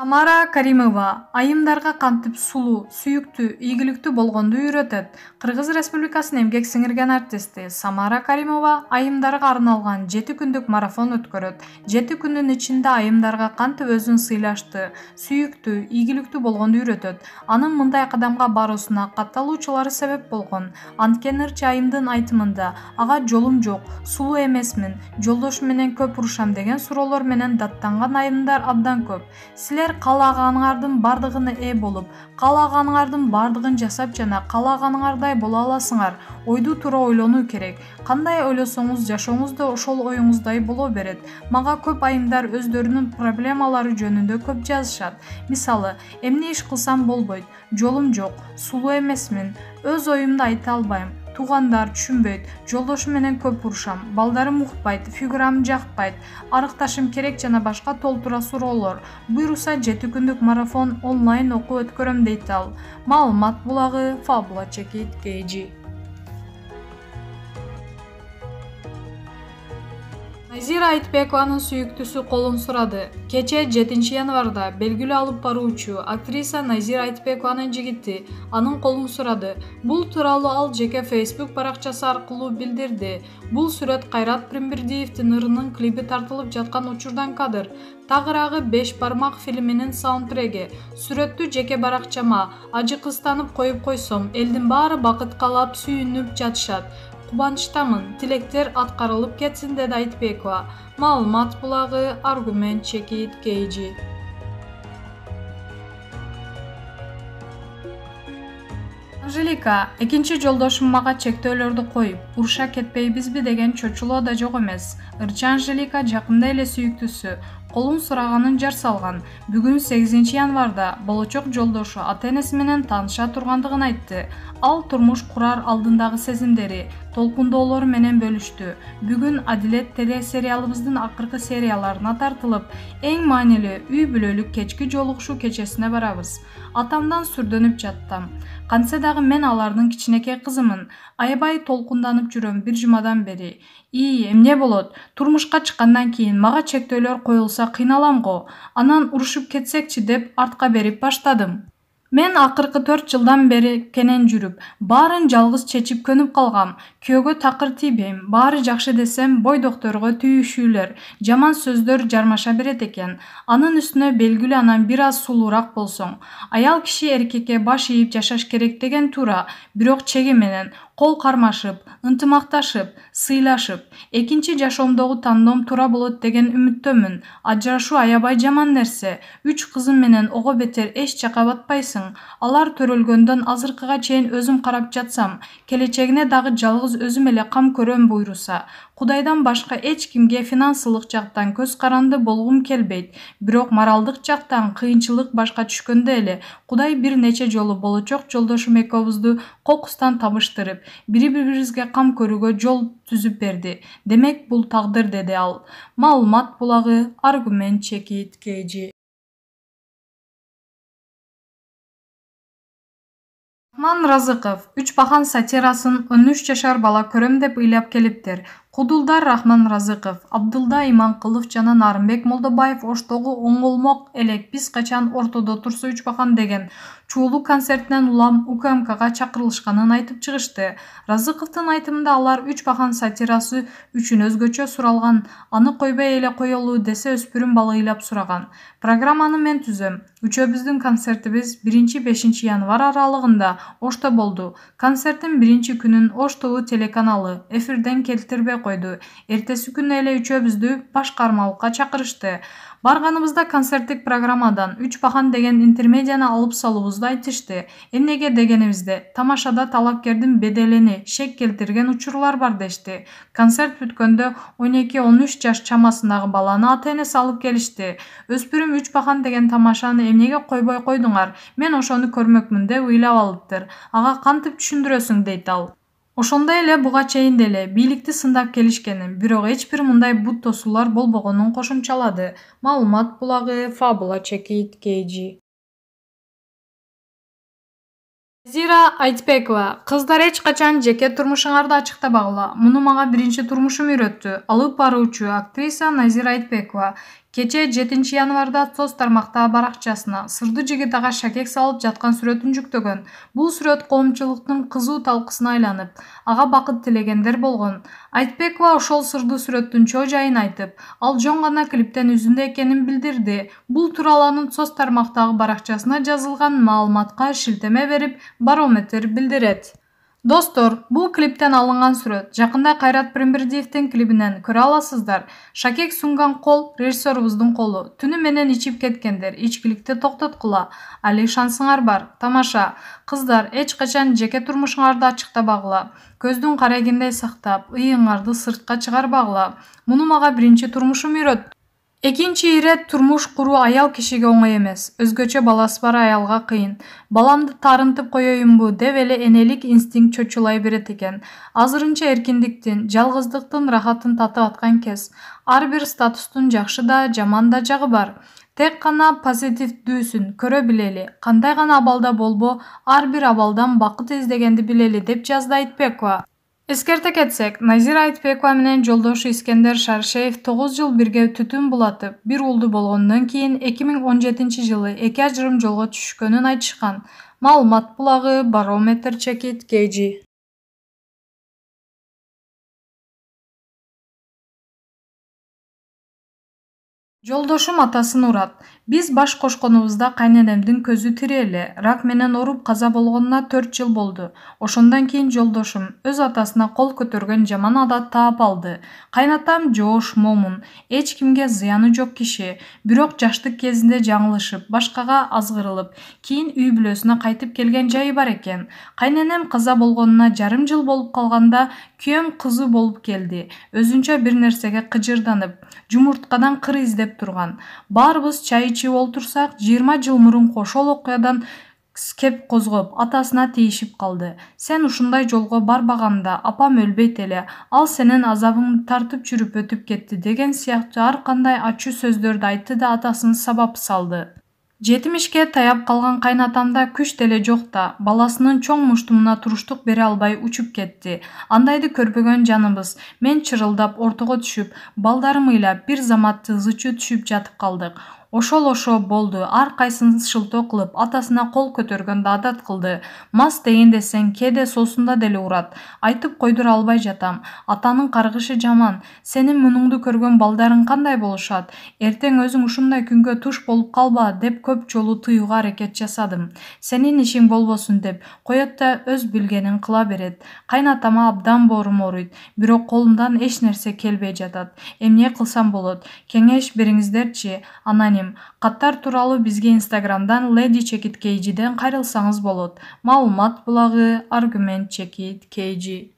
Самара Каримова айымдарга кантип сулуу, сүйүктүү, ийгиликтүү болгонду үйрөтөт. Кыргыз Республикасынын эмгек сиңирген артисти Самара Каримова айымдарга арналган 7 күндүк марафон өткөрөт. 7 күндүн ичинде айымдарга кантип өзүн сыйлашты, сүйүктүү, ийгиликтүү болгонду үйрөтөт. Анын мындай кадамга баруусуна катталуучулары себеп болгон. Анткени ырчы айымдын айтымында ага жолум жок, сулуу эмесмин, жолдошум менен көп урушам деген суроолор менен даттанган айымдар абдан көп. Силер каалаганыңардын бардыгына ээ болуп, каалаганыңардын бардыгын жасап жана каалаганыңардай боло аласыңар. Ойду туура ойлонуу керек. Кандай ойлосоңуз жашооңуз да ошол оюңуздай боло берет. Мага көп айымдар өздөрүнүн проблемалары жөнүндө көп жазышат. Мисалы, эмне иш кылсам болбойт, жолум жок, сулуу эмесмин, өз оюмду айта албайм. Туугандар түшүнбөйт, жолдошум менен көп урушам, балдарым укпайт, фигурам жакпайт, арыкташым керек жана башка толтура суроолор. Буйруса 7 күндүк марафон онлайн окуу өткөрөм дейт ал. Маалымат булагы Fabula Check It KG. Назира Айтбекованын сүйүктүүсү колун сурады. Кече 7 январда белгилүү алып баруучу актриса Назира Айтбекованын жигити анын колун сурады. Бул тууралуу ал жеке Facebook баракчасы аркылуу билдирди. Бул сүрөт Кайрат Пирмбирдиевдин ырынын клипи тартылып жаткан учурдан кадр. Тагыраагы 5 бармак фильминин саундтреги. Сүрөттү жеке баракчама ажыкыстанып коюп койсом, элдин баары бакыт каалап сүйүнүп жатышат. Кубанычтамын, тилектер аткарылып кетсин деди Айтбекова. Маалымат булагы Аргумент Check It KG. Анжелика, экинчи жолдошум мага чектөөлөрдү коюп, уруша кетпейбизби деген чочулоо да жок эмес. Ырчы Анжелика жакында эле сүйүктүүсү колун сураганын жар салган. Бүгүн 8 январда болочок жолдошу ата-энеси менен тааныша тургандыгын айтты. Ал турмуш курар алдындагы сезимдери, толкундоолору менен бөлүштү. Бүгүн Адилет телесериалыбыздын акыркы серияларына тартылып, эң маанилүү үй бүлөлүк кечки жолугушуу кечесине барабыз. Атамдан сүрдөнүп жаттым. Кантсе дагы мен алардын кичинекей кызымын. Аябай толкунданып жүрөм бир жумадан бери. Эмне болот? Турмушка чыккандан кийин мага чектөөлөр коюлса кыйналам го. Анан урушуп кетсекчи деп артка берип баштадым. Мен акыркы 4 жылдан бери кенен жүрүп, баарын жалгыз чечип көнүп калгам. Күйөөгө такыр тийбейм. Баары жакшы десем, бойдокторго түйүшүүлөр, жаман сөздөр жармаша берет экен. Анын үстүнө белгилүү анан бир аз сулуураак болсоң. Аял киши эркекке баш ийип жашаш керек деген туура, бирок чеги менен. Кол кармашып, ынтымакташып, сыйлашып, экинчи жашоомдогу тандоом туура болот деген үмүттөмүн. Ажырашуу аябай жаман нерсе. 3 кызым менен ого бетер эч жака батпайсың. Алар төрөлгөндөн азыркыга чейин өзүм карап жатсам, келечегине дагы жалгыз өзүм эле кам көрөм буйруса. Кудайдан башка эч кимге финансылык жактан көз каранды болгум келбейт. Бирок моралдык жактан кыйынчылык башка түшкөндө эле Кудай бир нече жолу болочок жолдошум экөөбүздү кокустан табыштырып, бири-бирибизге кам көрүүгө жол түзүп берди. Демек, бул тагдыр деди ал. Маалымат булагы Аргумент Check It KG. Рахман Разыков 3 бахан сатирасын 13 жашар бала көрөм деп ыйлап келиптир. Кудулдар Рахман Разыков, Абдылда Иманкылов жана Нарымбек Молдобаев Оштогу оңолмок элек биз качан ортодо турсу 3 бахан деген чуулуу концертинен улам УКМКга чакырылышканын айтып чыгышты. Разыковдун айтымында алар 3 бахан сатирасы үчүн өзгөчө суралган, аны койбой эле коелу десе өспүрүм бала ыйлап сураган. Программаны мен түзөм. Үчөөбүздүн концертибиз 1-5 январ аралыгында Ошто болду. Концерттин биринчи күнүн Ош ТВ телеканалы эфирден келтирбей койду. Эртеси күнү эле үчөөбүздү башкармалыкка чакырышты. Барганыбызда концерттик программадан 3 бахан деген интермедияны алып салуубузду айтышты. Эмнеге дегенибизде, тамашада талапкердин беделине шек келтирген учурлар бар дешти. Концерт бүткөндө 12-13 жаш чамасындагы баланы ата-энеси алып келишти. Өспүрүм 3 бахан деген тамашаны эмнеге койбой койдуңар? Мен ошону көрмөкмүн деп ыйлап алыптыр. Ага кантип түшүндүрөсүң дейт ал. Ошондой эле буга чейин деле бийликти сындап келишкенин, бирок эч бир мындай бут тосуулар болбогонун кошумчалады. Маалымат булагы Fabula Check It KG. Назира Айтбекова, кыздар эч качан жеке турмушуңарды ачыктабагыла. Муну мага биринчи турмушум үйрөттү. Алып баруучу актриса Назира Айтбекова. Кече 7 январда соц тармактагы баракчасына сырдуу жигит ага шакек салып жаткан сүрөтүн жүктөгөн. Бул сүрөт коомчулуктун кызуу талкысына айланып, ага бакыт тилегендер болгон. Айтбекова ошол сырдуу сүрөттүн чоо жайын айтып, ал жөн гана клиптен үзүндө экенин билдирди. Бул тууралуу анын соц тармактагы баракчасына жазылган маалыматка шилтеме берип, Барометр билдирет. Достор, бул клиптен алынган сүрөт. Жакында Кайрат Пиримбердиевдин клибинен көрө аласыздар. Шакек сунган кол режиссерубуздун колу. Түнү менен ичип кеткендер, ичкиликти токтоткула. Али шансыңар бар. Тамаша. Кыздар, эч качан жеке турмушуңарды ачыктабагыла. Көздүн карегиндей сактап, ыйыңарды сыртка чыгарбагыла. Муну мага биринчи турмушум үйрөттү. Экинчи ирет турмуш куруу аял кишиге оңой эмес. Өзгөчө баласы бар аялга кыйын. Баламды тарынтып коеюмбу деп эле энелик инстинкт чочулай берет экен. Азырынча эркиндиктин, жалгыздыктын рахатын татып аткан кез. Ар бир статустун жакшы да, жаман да жагы бар. Тек гана позитивдүүсүн көрө билели. Кандай гана абалда болбо, ар бир абалдан бакыт издегенди билели деп жазды Айтбекова. Эскерте кетсек, Назира Айтбекова менен жолдошу Искендер Шаршеев 9 жыл бирге түтүн булатып, бир уулду болгондон кийин 2017-жылы эки ажырым жолго түшкөнүн айтышкан. Маалымат булагы Барометр Чекит KG. Жолдошум атасын урат. Биз баш кошконубузда кайненемдин көзү тире эле. Рак менен ооруп каза болгонуна 4 жыл болду. Ошондон кийин жолдошум өз атасына кол көтөргөн жаман адат таап алды. Кайнатам жоош, момун, эч кимге зыяны жок киши. Бирок жаштык кезинде жаңылышып, башкага азгырылып, кийин үй бүлөсүнө кайтып келген жайы бар экен. Кайненем каза болгонуна жарым жыл болуп калганда күйөөм кызы болуп келди. Өзүнчө бир нерсеге кыжырданып, жумурткадан кыр издеп турган. Баарыбыз чай ичип олтурсак, 20 жыл мурун ошол окуядан кеп козгоп, атасына тийишип калды. Сен ушундай жолго барбаганда апам өлбөйт эле, ал сенин азабыңды тартып жүрүп өтүп кетти деген сыяктуу ар кандай ачуу сөздөрдү айтты да атасын сабап салды. 70 таяп калган кайнатамда күч деле жок да, баласынын чоң муштумуна туруштук бере албай учуп кетти. Андайды көрбөгөн жаныбыз. Мен чырылдап, ортого түшүп, балдарым ыйлап, бир заматты ызычуу түшүп жатып калдык. Ошо болду. Ар кайсын шылтоо кылып, атасына кол көтөргөндү адат кылды. Мас дейин десең, кээде соосунда деле урат. Айтып койдура албай жатам. Атанын каргышы жаман. Сенин мунуңду көргөн балдарың кандай болушат? Эртең өзүң ушундай күнгө туш болуп калба деп көп жолу тыюуга аракет жасадым. Сенин ишиң болбосун деп, коет да өз билгенин кыла берет. Кайнатама абдан боорум ооруйт, бирок колумдан эч нерсе келбей жатат. Эмне кылсам болот? Кеңеш бериңиздерчи. Аноним. Каттар тууралуу бизге Инстаграмдан Lady Chekit KG'ден кайрылсаңыз болот. Маалымат булагы Argument Chekit KG.